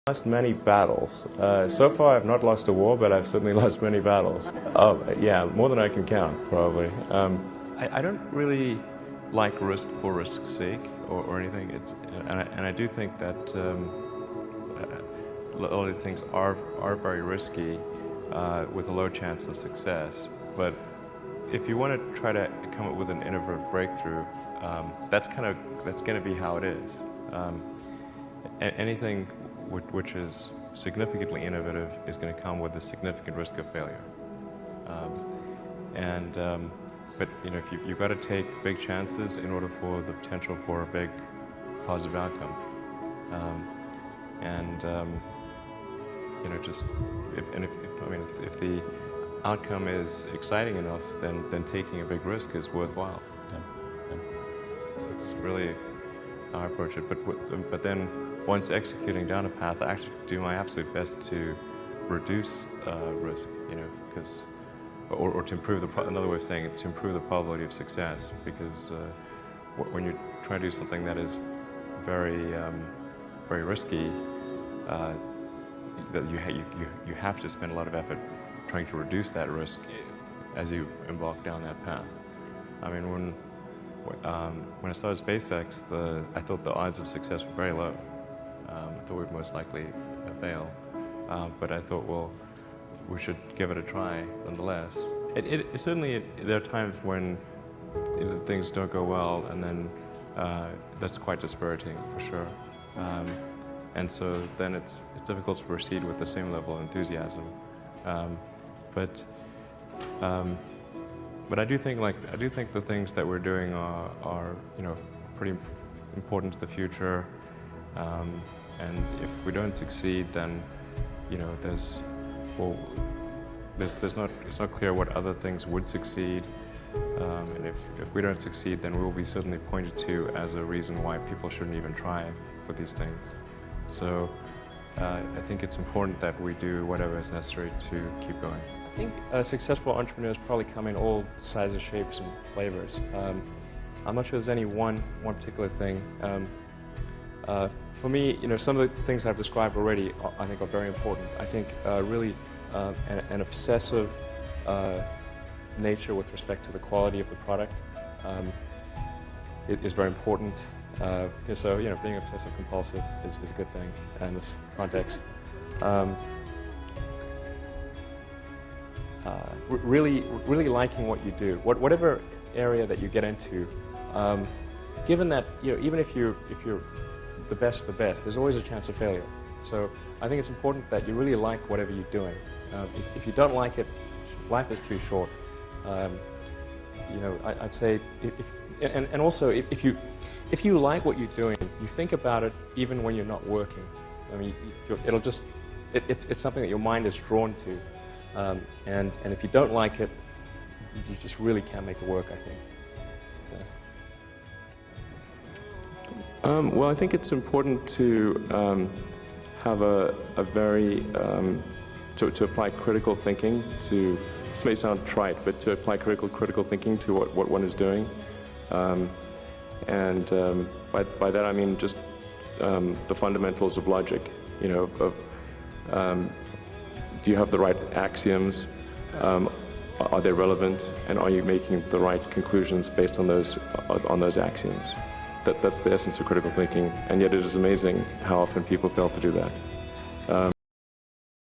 Lost many battles. So far I've not lost a war, but I've certainly lost many battles. Oh, yeah, more than I can count, probably. I don't really like risk for risk's sake or anything. And I do think that a lot of things are very risky with a low chance of success. But if you want to try to come up with an innovative breakthrough, that's going to be how it is. Anything which is significantly innovative is going to come with a significant risk of failure. But if you've got to take big chances in order for the potential for a big positive outcome. If the outcome is exciting enough, then taking a big risk is worthwhile. It's really how I approach it. But then once executing down a path, I actually do my absolute best to reduce risk, or to improve another way of saying it, to improve the probability of success. Because when you try to do something that is very, very risky, that you have to spend a lot of effort trying to reduce that risk as you embark down that path. I mean, when I started SpaceX, I thought the odds of success were very low. I thought we'd most likely fail, but I thought, well, we should give it a try nonetheless. Certainly, there are times when things don't go well, and then that's quite dispiriting for sure. And so then it's difficult to proceed with the same level of enthusiasm. But I do think the things that we're doing are pretty important to the future. And if we don't succeed, then it's not clear what other things would succeed. And if we don't succeed, then we will be certainly pointed to as a reason why people shouldn't even try for these things. So I think it's important that we do whatever is necessary to keep going. I think successful entrepreneurs probably come in all sizes, shapes, and flavors. I'm not sure there's any one particular thing. For me, some of the things I've described already, I think, are very important. I think really an obsessive nature with respect to the quality of the product is very important. So being obsessive compulsive is a good thing in this context. Really liking what you do, whatever area that you get into. Given that even if you're the best, there's always a chance of failure. So I think it's important that you really like whatever you're doing. If you don't like it, life is too short. I'd say and also if you like what you're doing, you think about it even when you're not working. I mean, it's something that your mind is drawn to. And if you don't like it, you just really can't make it work, I think. Well, I think it's important to have a very to apply critical thinking to. This may sound trite, but to apply critical thinking to what one is doing, and by that I mean just the fundamentals of logic. Do you have the right axioms? Are they relevant? And are you making the right conclusions based on those axioms? That's the essence of critical thinking, and yet it is amazing how often people fail to do that.